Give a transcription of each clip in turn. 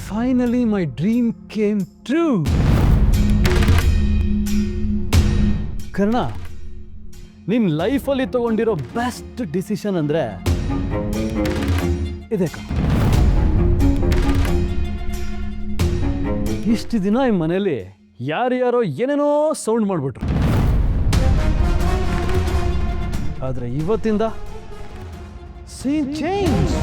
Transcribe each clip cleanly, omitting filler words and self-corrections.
Finally my dream came true. Karna, ನಿಮ್ ಲೈಫಲ್ಲಿ ತಗೊಂಡಿರೋ ಬೆಸ್ಟ್ ಡಿಸಿಷನ್ ಅಂದ್ರೆ ಇದೆ ಕಣ. ಇಷ್ಟು ದಿನ ಈ ಮನೇಲಿ ಯಾರ್ಯಾರೋ ಏನೇನೋ ಸೌಂಡ್ ಮಾಡ್ಬಿಟ್ರು, ಆದ್ರೆ ಇವತ್ತಿಂದ ಸೀನ್ ಚೇಂಜ್.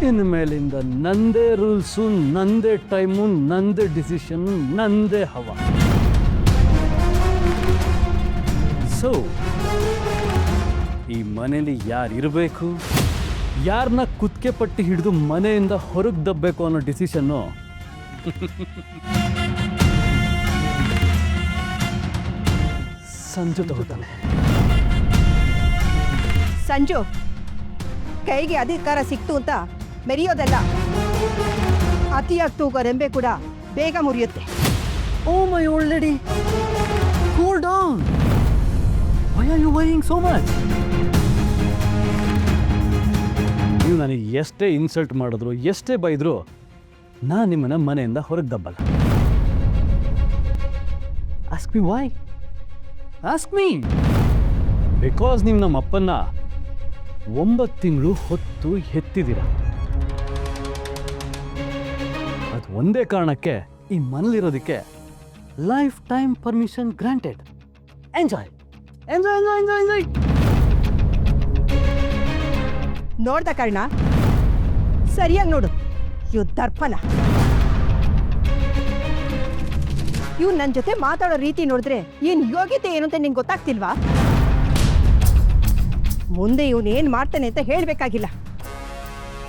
ಇನ್ನು ಮೇಲಿಂದ ನಂದೇ ರೂಲ್ಸು, ನಂದೇ ಟೈಮು, ನಂದೇ ಡಿಸಿಷನ್, ನಂದೇ ಹವಾ. ಸೊ ಈ ಮನೇಲಿ ಯಾರಿರಬೇಕು, ಯಾರನ್ನ ಕುತ್ತಿಗೆ ಪಟ್ಟಿ ಹಿಡಿದು ಮನೆಯಿಂದ ಹೊರಗೆ ದಬ್ಬಬೇಕು ಅನ್ನೋ ಡಿಸಿಷನ್ನು ಸಂಜು ತಗೋತಾನೆ. ಸಂಜು, ಕೈಗೆ ಅಧಿಕಾರ ಸಿಕ್ತು ಅಂತ ಮೆರೆಯೋದಲ್ಲ, ಅತಿಯಾಗಿ ತೂಗೋ ರೆಂಬೆ ಕೂಡ ಬೇಗ ಮುರಿಯುತ್ತೆ. Oh my old lady, cool down. Why are you worrying so much? ನೀವು ನನಗೆ ಎಷ್ಟೇ ಇನ್ಸಲ್ಟ್ ಮಾಡಿದ್ರು, ಎಷ್ಟೇ ಬೈದ್ರು, ನಾನು ನಿಮ್ಮನ್ನ ಮನೆಯಿಂದ ಹೊರಗೆ ದಬ್ಬಲ್ಲ. Ask me why? Ask me. Because ನೀವು ನಮ್ಮ ಅಪ್ಪನ್ನ 9 ತಿಂಗಳು ಹೊತ್ತು ಹೆತ್ತಿದ್ದೀರ. ಅದು ಒಂದೇ ಕಾರಣಕ್ಕೆ ಈ ಮನೇಲಿರೋದಕ್ಕೆ life time permission granted. Enjoy enjoy enjoy enjoy enjoy. ನೋಡ್ದ ಕರ್ಣ, ಸರಿಯಾಗಿ ನೋಡು. ಇವ್ ದರ್ಪಣ. ಇವ್ ನನ್ನ ಜೊತೆ ಮಾತಾಡೋ ರೀತಿ ನೋಡಿದ್ರೆ ಏನ್ ಯೋಗ್ಯತೆ ಏನು ಅಂತ ನಿಂಗೆ ಗೊತ್ತಾಗ್ತಿಲ್ವಾ? ಮುಂದೆ ಇವನ್ ಏನ್ ಮಾಡ್ತಾನೆ ಅಂತ ಹೇಳ್ಬೇಕಾಗಿಲ್ಲ.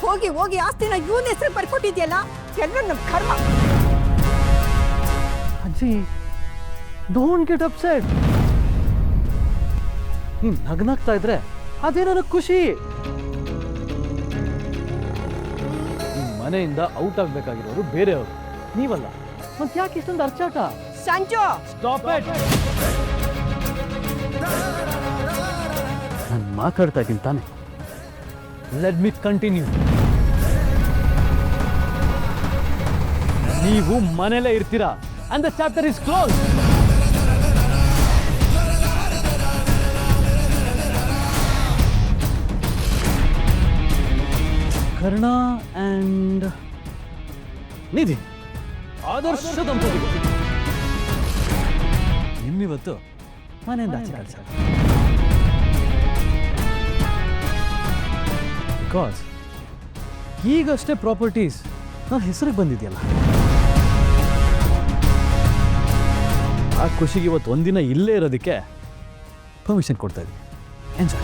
ಹೋಗಿ ಹೋಗಿ ಆಸ್ತಿನ ಇವನ್ ಹೆಸರು ಬರ್ಕೊಟ್ಟಿದ್ಯಲ್ಲ, ಎಲ್ಲ ನಮ್ ಕರ್ಮ. ಅಜ್ಜಿ, ಡೋಂಟ್ ಗೆಟ್ ಅಪ್ಸೆಟ್. ನೀನ್ ನಗ್ನಾಗ್ತಾ ಇದ್ರೆ ಅದೇ ನನಗೆ ಖುಷಿ. ಮನೆಯಿಂದ ಔಟ್ ಆಗ್ಬೇಕಾಗಿರೋರು ಬೇರೆಯವರು, ನೀವಲ್ಲ. ಮತ್ತೆ ಯಾಕೆ ಇಷ್ಟೊಂದು ಅರ್ಚಾಟ? Sanju, stop it. ನಾನು ಮಾತಾಡ್ತಾ ಇದ್ದೀನಿ ತಾನೆ. Let me continue. ನೀವು ಮನೇಲೇ ಇರ್ತೀರಾ and the chapter is closed. Karna and Nidhi ಆದರ್ಶ ದಂಪತಿಗಳು ನಿಮ್ಮಿವತ್ತು ಮನೆಯಿಂದ ಆಚೆ ಕಳಿಸ. ಬಿಕಾಸ್ ಈಗಷ್ಟೇ ಪ್ರಾಪರ್ಟೀಸ್ ನನ್ನ ಹೆಸರಿಗೆ ಬಂದಿದೆಯಲ್ಲ, ಆ ಖುಷಿಗೆ ಇವತ್ತು ಒಂದಿನ ಇಲ್ಲೇ ಇರೋದಕ್ಕೆ ಪರ್ಮಿಷನ್ ಕೊಡ್ತಾ ಇದ್ದೀನಿ. ಎಂಜಾಯ್.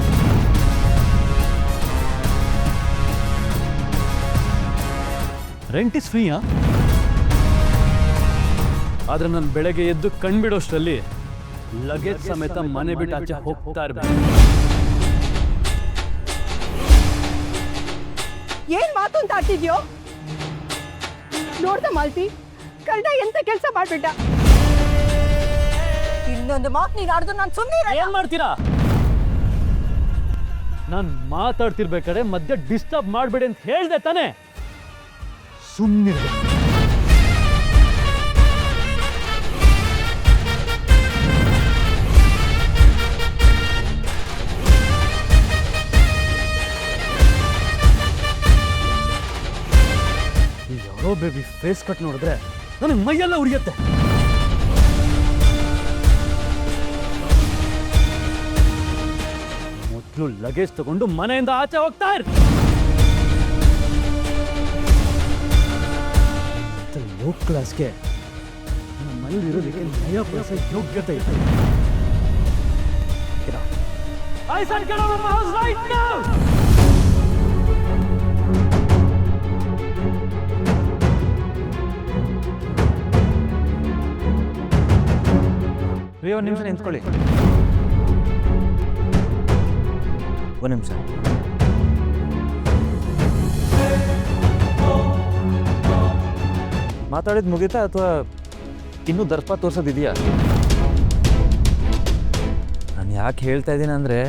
ರೆಂಟ್ ಇಸ್ ಫ್ರೀಯಾ? ಆದ್ರೆ ನಾನು ಬೆಳಗ್ಗೆ ಎದ್ದು ಕಣ್ಬಿಡೋಷ್ಟರಲ್ಲಿ ಲಗೇಜ್ ಸಮೇತ ಮನೆ ಬಿಟ್ಟು ಆಚೆ ಹೋಗ್ತಾ ಇರ್ಬೇಕು. ಏನ್ ಮಾತು ಅಂತ ಆಡ್ತಿದ್ಯೋ? ನೋಡ್ದ ಮಾಲ್ತಿ, ಕರ್ಣ ಎಂತ ಕೆಲಸ ಮಾಡ್ಬಿಟ್ಟ. ಇನ್ನೊಂದು ಮಾತು ನೀನು ಆಡ್ದು ನಾನು ಸುಮ್ಮನೆ ಏನ್ ಮಾಡ್ತೀರಾ? ನಾನು ಮಾತಾಡ್ತಿರ್ಬೇಕಾದ್ರೆ ಮಧ್ಯೆ ಡಿಸ್ಟರ್ಬ್ ಮಾಡಬೇಡಿ ಅಂತ ಹೇಳ್ದೆ ತಾನೆ. ಸುಮ್ಮನೆ ಯಾರೋ ಬೇಬಿ ಫೇಸ್ ಕಟ್ ನೋಡಿದ್ರೆ ನನಗೆ ಮೈಯೆಲ್ಲ ಉರಿಯುತ್ತೆ. ಮೊದಲು ಲಗೇಜ್ ತಗೊಂಡು ಮನೆಯಿಂದ ಆಚೆ ಹೋಗ್ತಾ ಇರ್. ಲೋ ಕ್ಲಾಸ್ಗೆ ನಮ್ಮ ಮನೇಲಿ ಇರೋದಕ್ಕೆ ನಯ ಪೈಸೆ ಯೋಗ್ಯತೆ ಇದೆ. I said get out of my house right now! ಒಂದು ನಿಮಿಷ ನಿಂತ್ಕೊಳ್ಳಿ. ಒಂದು ನಿಮಿಷ. ಮಾತಾಡಿದ್ ಮುಗೀತಾ ಅಥವಾ ಇನ್ನೂ ದರ್ಪ ತೋರ್ಸೋದಿದೆಯಾ? ನಾನು ಯಾಕೆ ಹೇಳ್ತಾ ಇದ್ದೀನಿ ಅಂದರೆ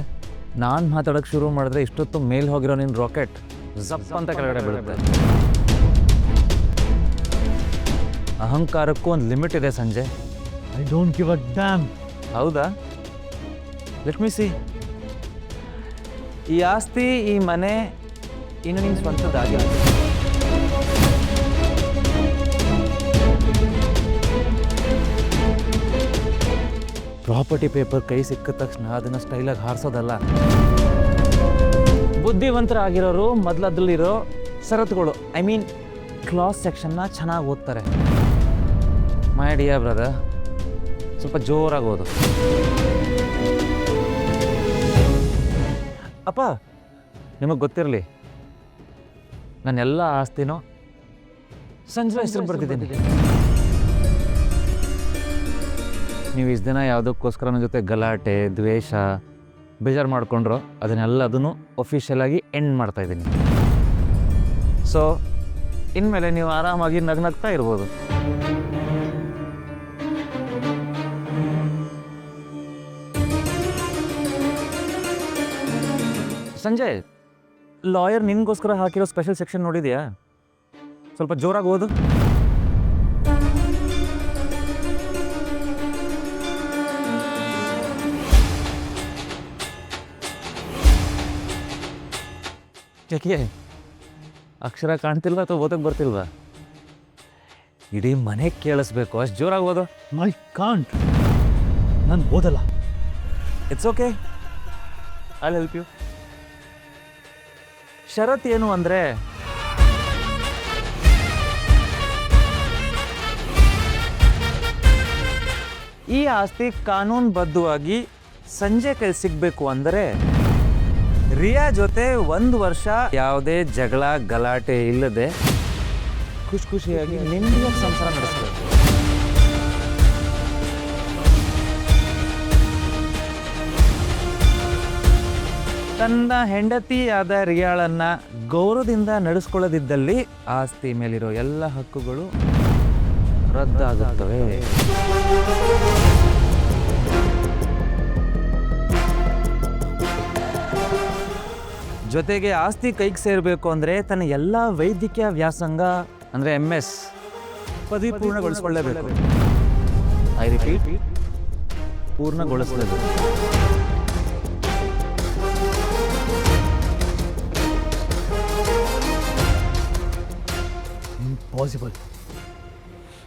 ನಾನು ಮಾತಾಡೋಕ್ಕೆ ಶುರು ಮಾಡಿದ್ರೆ ಇಷ್ಟೊತ್ತು ಮೇಲ್ ಹೋಗಿರೋ ನಿನ್ನ ರಾಕೆಟ್ ಜಪ್ ಅಂತ ಕೆಳಗಡೆ ಬೀಳುತ್ತೆ. ಅಹಂಕಾರಕ್ಕೂ ಒಂದು ಲಿಮಿಟ್ ಇದೆ Sanjay. I don't give a damn. ಹೌದಾ? Let me see. ಈ ಆಸ್ತಿ, ಈ ಮನೆ ಇನ್ನು ನಿನ್ನ ಸ್ವಂತದ್ದಾಗಿಲ್ಲ. ಪ್ರಾಪರ್ಟಿ ಪೇಪರ್ ಕೈ ಸಿಕ್ಕ ತಕ್ಷಣ ಅದನ್ನು ಸ್ಟೈಲಾಗಿ ಹಾರಿಸೋದಲ್ಲ. ಬುದ್ಧಿವಂತರಾಗಿರೋರು ಮೊದಲದಲ್ಲಿರೋ ಷರತ್ತುಗಳು, ಐ ಮೀನ್ ಕ್ಲಾಸ್ ಸೆಕ್ಷನ್ನ ಚೆನ್ನಾಗಿ ಓದ್ತಾರೆ. ಮೈ ಡಿಯರ್ ಬ್ರದರ್, ಸ್ವಲ್ಪ ಜೋರಾಗಿ ಓದು. ಅಪ್ಪ, ನಿಮಗೆ ಗೊತ್ತಿರಲಿ, ನಾನೆಲ್ಲ ಆಸ್ತಿನೂ ಸಂಜೆ ಹೆಸರು ಬರ್ತಿದ್ದೀನಿ. ನೀವು ಇಷ್ಟು ದಿನ ಯಾವುದಕ್ಕೋಸ್ಕರ ನನ್ನ ಜೊತೆ ಗಲಾಟೆ, ದ್ವೇಷ, ಬೇಜಾರು ಮಾಡಿಕೊಂಡ್ರು ಅದನ್ನೆಲ್ಲದನ್ನು ಒಫಿಷಿಯಲಾಗಿ ಎಂಡ್ ಮಾಡ್ತಾಯಿದ್ದೀನಿ. ಸೊ ಇನ್ಮೇಲೆ ನೀವು ಆರಾಮಾಗಿ ನಗ್ನಗ್ತಾ ಇರ್ಬೋದು. ಸಂಜಯ್, ಲಾಯರ್ ನಿನಗೋಸ್ಕರ ಹಾಕಿರೋ ಸ್ಪೆಷಲ್ ಸೆಕ್ಷನ್ ನೋಡಿದ್ಯಾ? ಸ್ವಲ್ಪ ಜೋರಾಗಿ ಓದು. ಯಾಕೆ ಅಕ್ಷರ ಕಾಣ್ತಿಲ್ವಾ ಅಥವಾ ಓದಕ್ಕೆ ಬರ್ತಿಲ್ವಾ? ಇಡೀ ಮನೆಗೆ ಕೇಳಿಸ್ಬೇಕು, ಅಷ್ಟು ಜೋರಾಗಿ ಓದು. I can't. ನಾನು ಓದಲ್ಲ. It's okay, I help you. ಷರತ್ ಏನು ಅಂದರೆ, ಈ ಆಸ್ತಿ ಕಾನೂನುಬದ್ಧವಾಗಿ ಸಂಜೆ ಕೈ ಸಿಗಬೇಕು ಅಂದರೆ ರಿಯಾ ಜೊತೆ 1 ವರ್ಷ ಯಾವುದೇ ಜಗಳ ಗಲಾಟೆ ಇಲ್ಲದೆ ಖುಷಿಯಾಗಿ ನೆಮ್ಮದಿಯಾಗಿ ಸಂಸಾರ ನಡೆಸಬೇಕು. ತನ್ನ ಹೆಂಡತಿಯಾದ ರಿಯಾಳನ್ನ ಗೌರವದಿಂದ ನಡೆಸ್ಕೊಳ್ಳದಿದ್ದಲ್ಲಿ ಆಸ್ತಿ ಮೇಲಿರೋ ಎಲ್ಲ ಹಕ್ಕುಗಳು ರದ್ದಾಗುತ್ತವೆ. ಜೊತೆಗೆ ಆಸ್ತಿ ಕೈಗೆ ಸೇರಬೇಕು ಅಂದರೆ ತನ್ನ ಎಲ್ಲ ವೈದ್ಯಕೀಯ ವ್ಯಾಸಂಗ ಅಂದರೆ MS ಪದವಿ ಪೂರ್ಣಗೊಳಿಸಿಕೊಳ್ಳಬೇಕು. ಐ ರಿಪೀಟ್, ಪೂರ್ಣಗೊಳಿಸಲೇಬೇಕು. Impossible.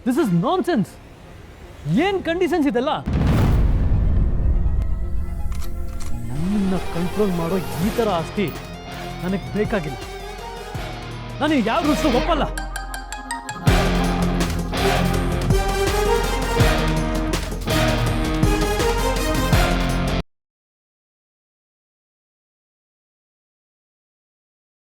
This is nonsense. ಏನು ಕಂಡೀಷನ್ಸ್ ಇದೆಲ್ಲ? ನನ್ನನ್ನು ಕಂಟ್ರೋಲ್ ಮಾಡೋ ಈ ಥರ ಆಸ್ತಿ ನನಗೆ ಬೇಕಾಗಿಲ್ಲ. ನಾನು ಯಾವ ರೂಲ್ಸ್ಗೂ ಒಪ್ಪಲ್ಲ.